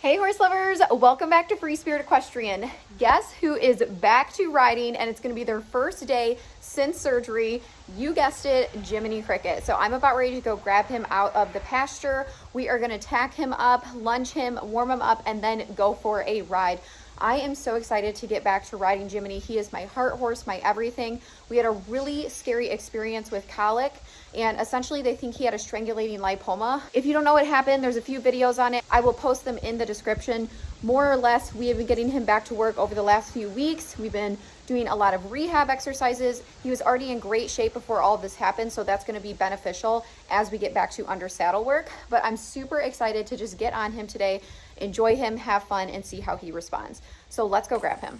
Hey horse lovers, welcome back to Free Spirit Equestrian. Guess who is back to riding, and it's going to be their first day since surgery. You guessed it, Jiminey Cricket. So I'm about ready to go grab him out of the pasture. We are going to tack him up, lunge him, warm him up, and then go for a ride. I am so excited to get back to riding Jiminey. He is my heart horse, my everything. We had a really scary experience with colic, and essentially they think he had a strangulating lipoma. If you don't know what happened, there's a few videos on it. I will post them in the description. More or less, we have been getting him back to work over the last few weeks. We've been doing a lot of rehab exercises. He was already in great shape before all of this happened, so that's going to be beneficial as we get back to under saddle work. But I'm super excited to just get on him today, enjoy him, have fun, and see how he responds. So let's go grab him.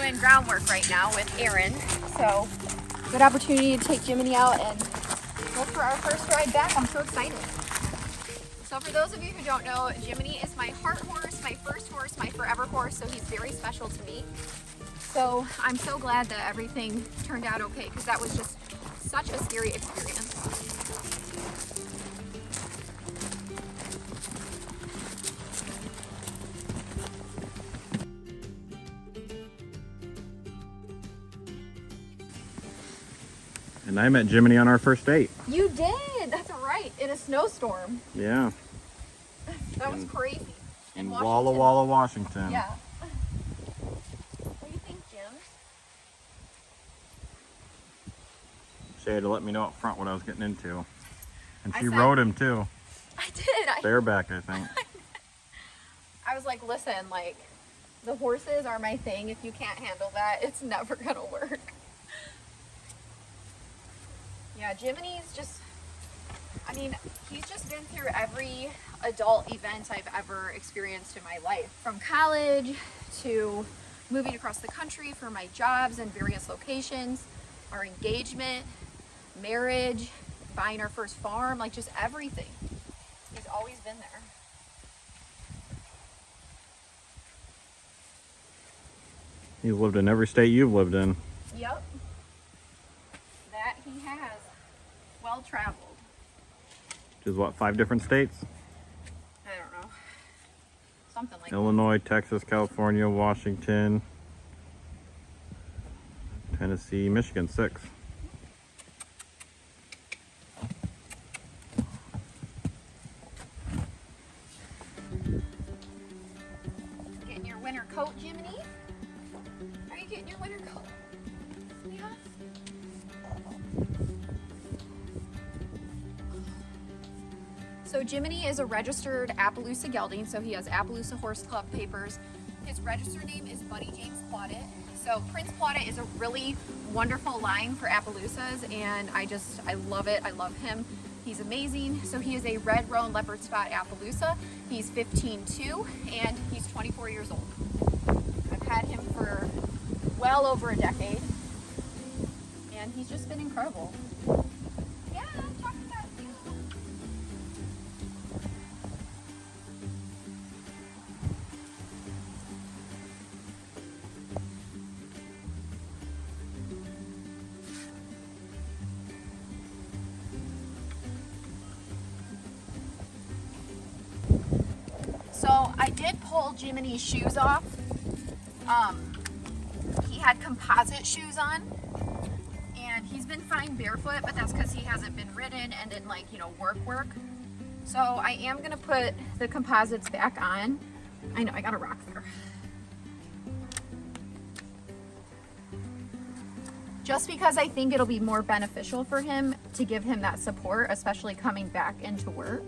Doing groundwork right now with Aaron, so good opportunity to take Jiminey out and look for our first ride back. I'm so excited. So for those of you who don't know, Jiminey is my heart horse, my first horse, my forever horse, so he's very special to me. So I'm so glad that everything turned out okay, because that was just such a scary experience. And I met Jiminey on our first date. You did! That's right, in a snowstorm. Yeah. That was crazy. In Walla Walla, Washington. Yeah. What do you think, Jim? She had to let me know up front what I was getting into. And she said, rode him too. I did. Bareback, I think. I was like, listen, like, the horses are my thing. If you can't handle that, it's never gonna work. Yeah, Jiminey's just, I mean, he's just been through every adult event I've ever experienced in my life. From college to moving across the country for my jobs in various locations, our engagement, marriage, buying our first farm, like just everything. He's always been there. He's lived in every state you've lived in. Yep. That he has. Well traveled. Which is what, 5 different states? I don't know. Something like Illinois, Texas, California, Washington, Tennessee, Michigan, 6. Getting your winter coat, Jiminey? Are you getting your winter coat? Yeah. So Jiminey is a registered Appaloosa gelding, so he has Appaloosa Horse Club papers. His registered name is Buddy James Plaudit. So Prince Plaudit is a really wonderful line for Appaloosas, and I love it. I love him. He's amazing. So he is a red roan leopard spot Appaloosa. He's 15.2 and he's 24 years old. I've had him for well over a decade, and he's just been incredible. Yeah, I'm talking about you. So I did pull Jiminey's shoes off. He had composite shoes on, and he's been fine barefoot, but that's because he hasn't been ridden and in, like, you know, work. So I am gonna put the composites back on. I know, I got a rock there. Just because I think it'll be more beneficial for him to give him that support, especially coming back into work.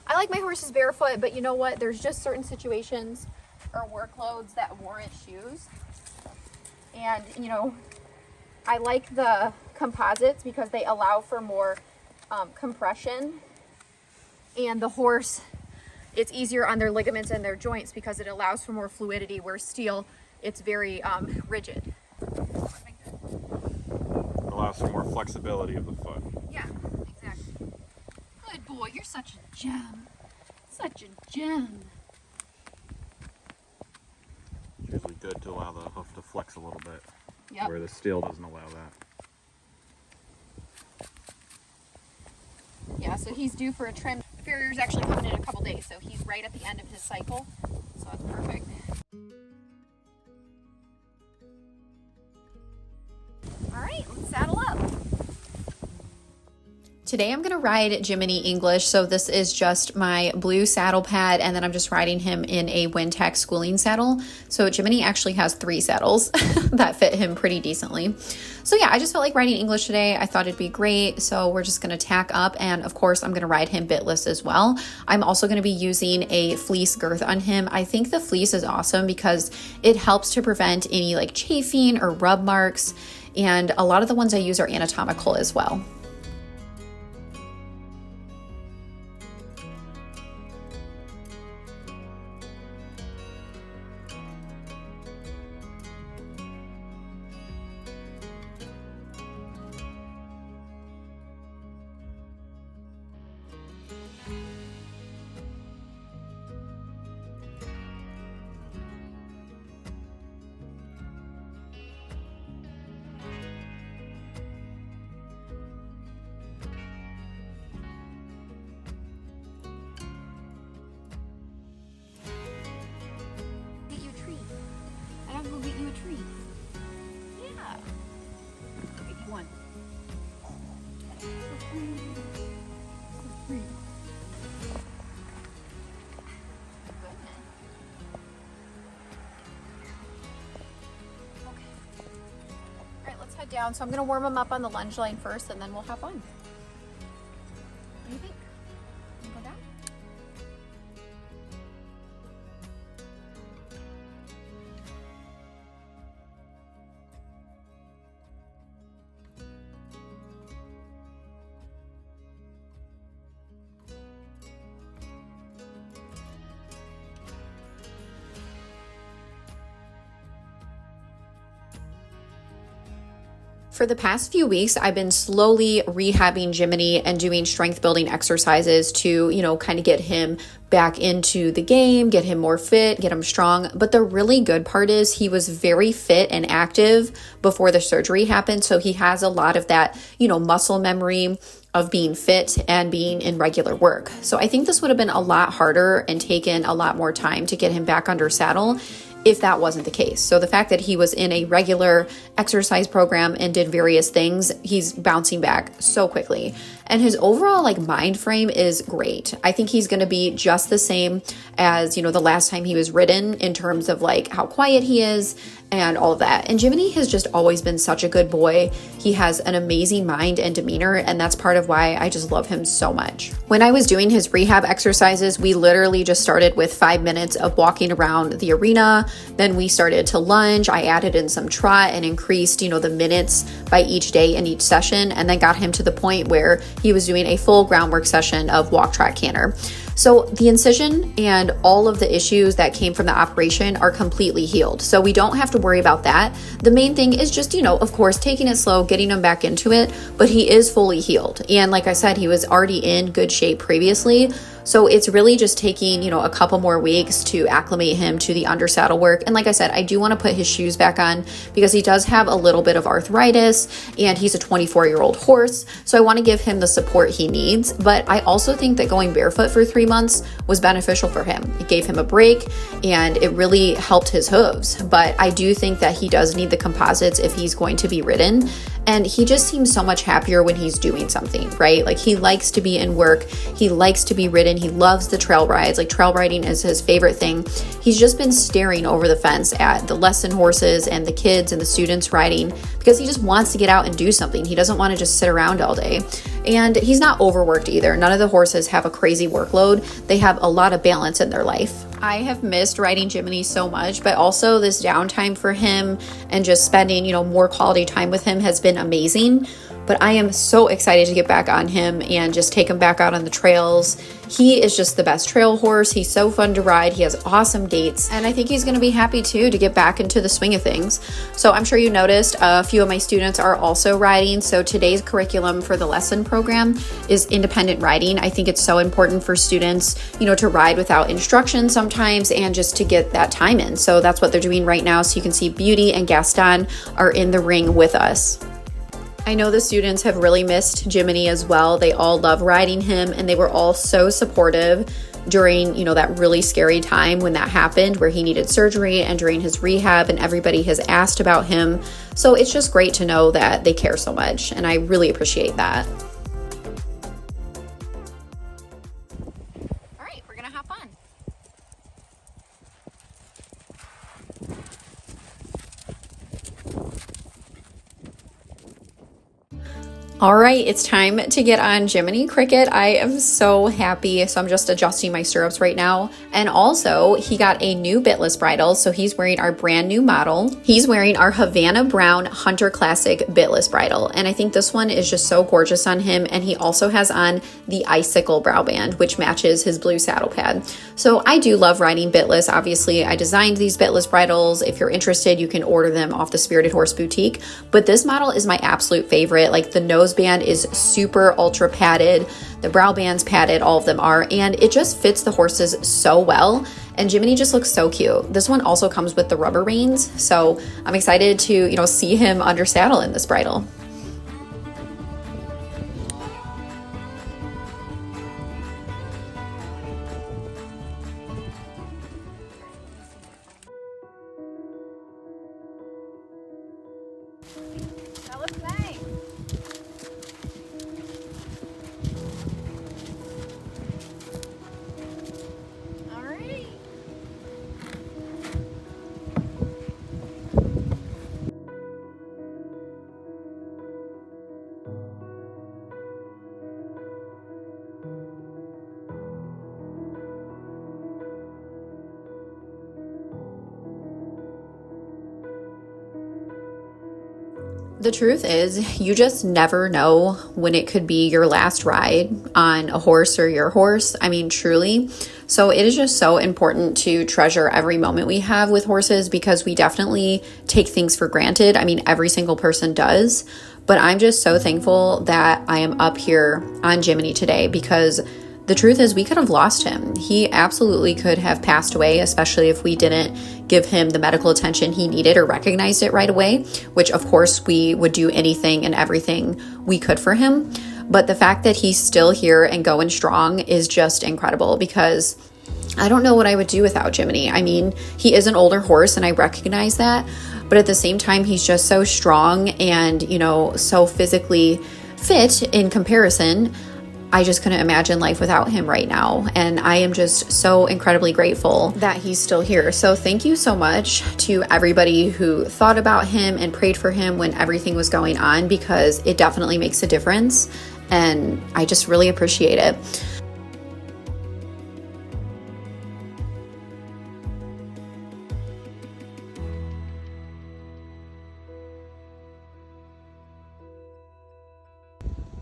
I like my horses barefoot, but you know what? There's just certain situations or workloads that warrant shoes. And, you know, I like the composites because they allow for more compression, and the horse, it's easier on their ligaments and their joints because it allows for more fluidity, where steel, it's very rigid. Allows for more flexibility of the foot. Yeah, exactly. Good boy, you're such a gem. Such a gem. It's usually good to allow the hoof to flex a little bit. Yep. Where the steel doesn't allow that. Yeah, so he's due for a trim. The farrier's actually coming in a couple days, so he's right at the end of his cycle. So that's perfect. All right, let's saddle up. Today I'm going to ride Jiminey English. So this is just my blue saddle pad, and then I'm just riding him in a Wintec schooling saddle. So Jiminey actually has 3 saddles that fit him pretty decently. So yeah, I just felt like riding English today. I thought it'd be great. So we're just going to tack up, and of course I'm going to ride him bitless as well. I'm also going to be using a fleece girth on him. I think the fleece is awesome because it helps to prevent any like chafing or rub marks. And a lot of the ones I use are anatomical as well. Go get you a treat. Yeah. Go get you one. So pretty. So pretty. Okay. All right, let's head down. So I'm going to warm him up on the lunge line first, and then we'll have fun. What do you think? Go down? For the past few weeks, I've been slowly rehabbing Jiminey and doing strength building exercises to, kind of get him back into the game, get him more fit, get him strong. But the really good part is he was very fit and active before the surgery happened. So he has a lot of that, muscle memory of being fit and being in regular work. So I think this would have been a lot harder and taken a lot more time to get him back under saddle if that wasn't the case. So the fact that he was in a regular exercise program and did various things, he's bouncing back so quickly. And his overall mind frame is great. I think he's going to be just the same as, the last time he was ridden in terms of how quiet he is and all of that. And Jiminey has just always been such a good boy. He has an amazing mind and demeanor, and that's part of why I just love him so much. When I was doing his rehab exercises, we literally just started with 5 minutes of walking around the arena. Then we started to lunge. I added in some trot and increased, the minutes by each day in each session, and then got him to the point where he was doing a full groundwork session of walk, trot, canter. So the incision and all of the issues that came from the operation are completely healed. So we don't have to worry about that. The main thing is just, of course, taking it slow, getting him back into it, but he is fully healed. And like I said, he was already in good shape previously. So it's really just taking, a couple more weeks to acclimate him to the under saddle work. And like I said, I do want to put his shoes back on because he does have a little bit of arthritis and he's a 24-year-old horse. So I want to give him the support he needs. But I also think that going barefoot for 3 months was beneficial for him. It gave him a break and it really helped his hooves. But I do think that he does need the composites if he's going to be ridden. And he just seems so much happier when he's doing something, right? He likes to be in work. He likes to be ridden. He loves the trail rides. Trail riding is his favorite thing. He's just been staring over the fence at the lesson horses and the kids and the students riding because he just wants to get out and do something. He doesn't want to just sit around all day. And he's not overworked either. None of the horses have a crazy workload. They have a lot of balance in their life. I have missed riding Jiminey so much, but also this downtime for him and just spending, more quality time with him has been amazing. But I am so excited to get back on him and just take him back out on the trails. He is just the best trail horse. He's so fun to ride. He has awesome gaits. And I think he's going to be happy too to get back into the swing of things. So I'm sure you noticed a few of my students are also riding. So today's curriculum for the lesson program is independent riding. I think it's so important for students, to ride without instruction sometimes and just to get that time in. So that's what they're doing right now. So you can see Beauty and Gaston are in the ring with us. I know the students have really missed Jiminey as well. They all love riding him and they were all so supportive during, that really scary time when that happened where he needed surgery and during his rehab, and everybody has asked about him. So it's just great to know that they care so much, and I really appreciate that. All right, we're gonna hop on. All right, it's time to get on Jiminey Cricket. I am so happy. So I'm just adjusting my stirrups right now. And also, he got a new BITLESS bridle. So he's wearing our brand new model. He's wearing our Havana Brown Hunter Classic BITLESS bridle. And I think this one is just so gorgeous on him. And he also has on the Icicle brow band, which matches his blue saddle pad. So I do love riding BITLESS. Obviously, I designed these BITLESS bridles. If you're interested, you can order them off the Spirited Horse Boutique. But this model is my absolute favorite. Like, the nose band is super ultra padded, the brow band's padded, all of them are, and it just fits the horses so well. And Jiminey just looks so cute. This one also comes with the rubber reins, so I'm excited to see him under saddle in this bridle. That looks nice. The truth is, you just never know when it could be your last ride on a horse or your horse. I mean, truly. So it is just so important to treasure every moment we have with horses, because we definitely take things for granted. I mean, every single person does. But I'm just so thankful that I am up here on Jiminey today, because the truth is we could have lost him. He absolutely could have passed away, especially if we didn't give him the medical attention he needed or recognized it right away, which of course we would do anything and everything we could for him. But the fact that he's still here and going strong is just incredible, because I don't know what I would do without Jiminey. I mean, he is an older horse and I recognize that, but at the same time, he's just so strong and, so physically fit in comparison. I just couldn't imagine life without him right now. And I am just so incredibly grateful that he's still here. So thank you so much to everybody who thought about him and prayed for him when everything was going on, because it definitely makes a difference. And I just really appreciate it.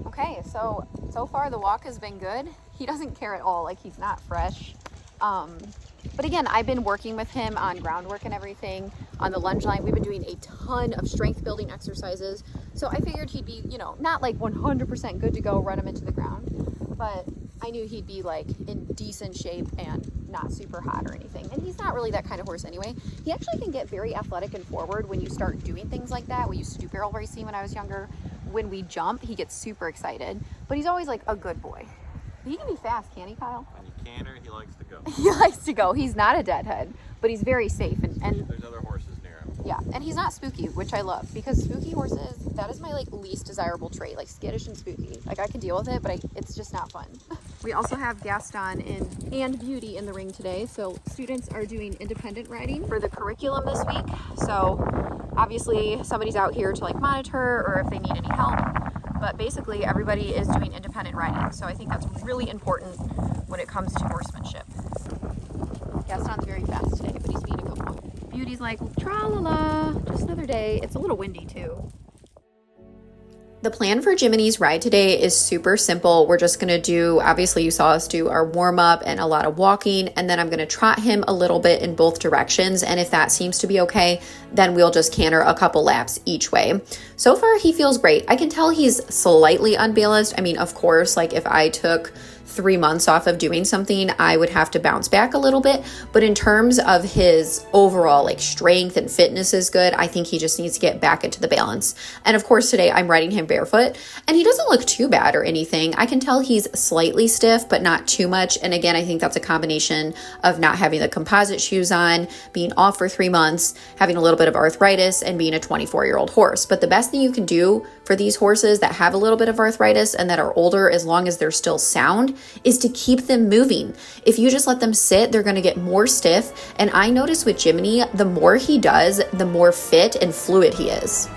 Okay, so far the walk has been good. He doesn't care at all, like he's not fresh. But again, I've been working with him on groundwork and everything on the lunge line. We've been doing a ton of strength building exercises. So I figured he'd be, not like 100% good to go run him into the ground, but I knew he'd be like in decent shape and not super hot or anything. And he's not really that kind of horse anyway. He actually can get very athletic and forward when you start doing things like that. We used to do barrel racing when I was younger. When we jump, he gets super excited, but he's always like a good boy. He can be fast, can't he, Kyle? When you canter, he likes to go. He likes to go. He's not a deadhead, but he's very safe. And there's other horses near him. Yeah, and he's not spooky, which I love, because spooky horses, that is my least desirable trait, like skittish and spooky. Like I can deal with it, but it's just not fun. We also have Gaston and Beauty in the ring today. So students are doing independent riding for the curriculum this week. So obviously somebody's out here to monitor or if they need any help. But basically everybody is doing independent riding. So I think that's really important when it comes to horsemanship. Gaston's very fast today, but he's being a good boy. Beauty's like, tra-la-la, just another day. It's a little windy too. The plan for Jiminey's ride today is super simple. We're just gonna do, obviously you saw us do our warm up and a lot of walking, and then I'm gonna trot him a little bit in both directions. And if that seems to be okay, then we'll just canter a couple laps each way. So far he feels great. I can tell he's slightly unbalanced. I mean, of course, like if I took 3 months off of doing something, I would have to bounce back a little bit. But in terms of his overall like strength and fitness is good. I think he just needs to get back into the balance. And of course today I'm riding him barefoot and he doesn't look too bad or anything. I can tell he's slightly stiff, but not too much. And again, I think that's a combination of not having the composite shoes on, being off for 3 months, having a little bit of arthritis, and being a 24-year-old horse. But the best thing you can do for these horses that have a little bit of arthritis and that are older, as long as they're still sound, is to keep them moving. If you just let them sit, they're going to get more stiff. And I notice with Jiminey, the more he does, the more fit and fluid he is.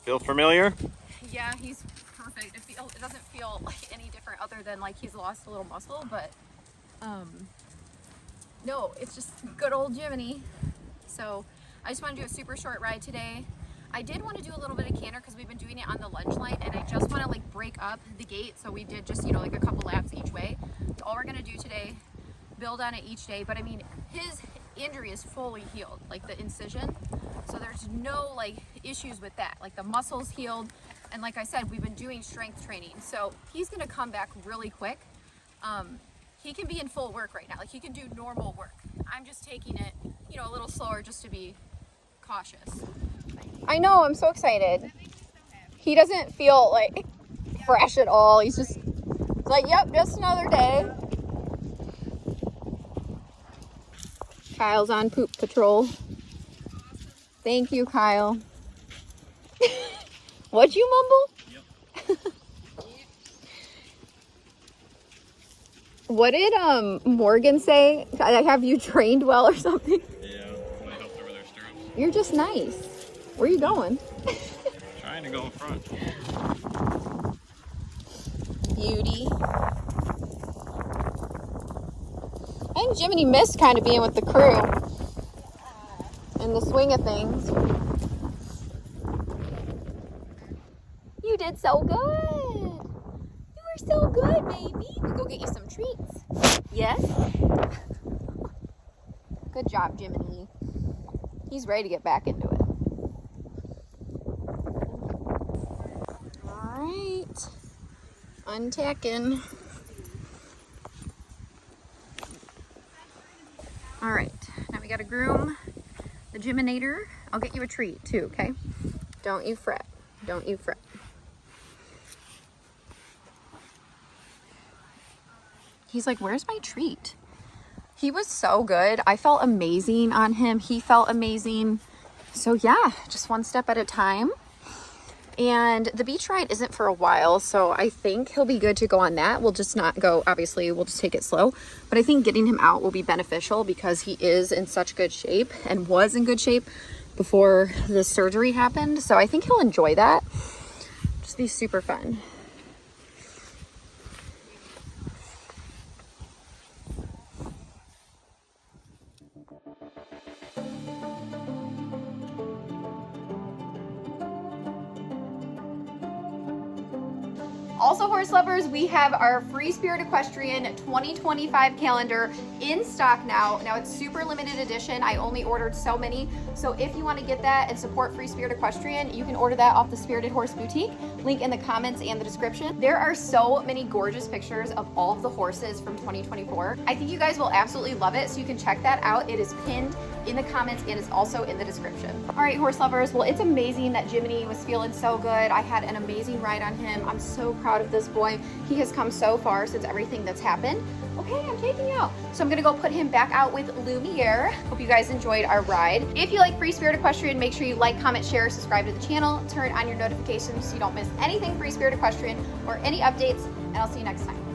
Feel familiar? Yeah, he's perfect. It doesn't feel like any different other than like he's lost a little muscle, but no, it's just good old Jiminey. So I just want to do a super short ride today. I did want to do a little bit of canter because we've been doing it on the lunge line, and I just want to like break up the gait. So we did just, you know, like a couple laps each way. That's all we're going to do today. Build on it each day. But I mean, his injury is fully healed, like the incision. So there's no like issues with that. Like the muscles healed. And like I said, we've been doing strength training. So he's going to come back really quick. He can be in full work right now. Like he can do normal work. I'm just taking it, you know, a little slower just to be cautious. I know, I'm so excited. He doesn't feel like fresh at all. He's just like, yep, just another day. Kyle's on poop patrol. Thank you, Kyle. What'd you mumble? Yep. What did Morgan say? Have you trained well or something? Yeah, I helped over their stirrups. You're just nice. Where are you going? Trying to go in front. Beauty. I think Jiminey missed kind of being with the crew in the swing of things. You did so good. You were so good, baby. We'll go get you some treats. Yes? Good job, Jiminey. He's ready to get back into it. All right. Untacking. All right. Now we got to groom the Jiminator. I'll get you a treat too, okay? Don't you fret. Don't you fret. He's like, where's my treat? He was so good. I felt amazing on him. He felt amazing. So yeah, just one step at a time. And the beach ride isn't for a while, so I think he'll be good to go on that. We'll just not go, obviously, we'll just take it slow. But I think getting him out will be beneficial because he is in such good shape and was in good shape before the surgery happened. So I think he'll enjoy that. Just be super fun. Also, horse lovers, we have our Free Spirit Equestrian 2025 calendar in stock now. Now it's super limited edition. I only ordered so many. So if you want to get that and support Free Spirit Equestrian, you can order that off the Spirited Horse Boutique. Link in the comments and the description. There are so many gorgeous pictures of all of the horses from 2024. I think you guys will absolutely love it. So you can check that out. It is pinned in the comments and is also in the description. All right, horse lovers. Well, it's amazing that Jiminey was feeling so good. I had an amazing ride on him. I'm so proud of this boy. He has come so far since everything that's happened. Okay, I'm taking you out. So I'm gonna go put him back out with Lumiere. Hope you guys enjoyed our ride. If you like Free Spirit Equestrian, make sure you like, comment, share, subscribe to the channel, turn on your notifications so you don't miss anything Free Spirit Equestrian or any updates, and I'll see you next time.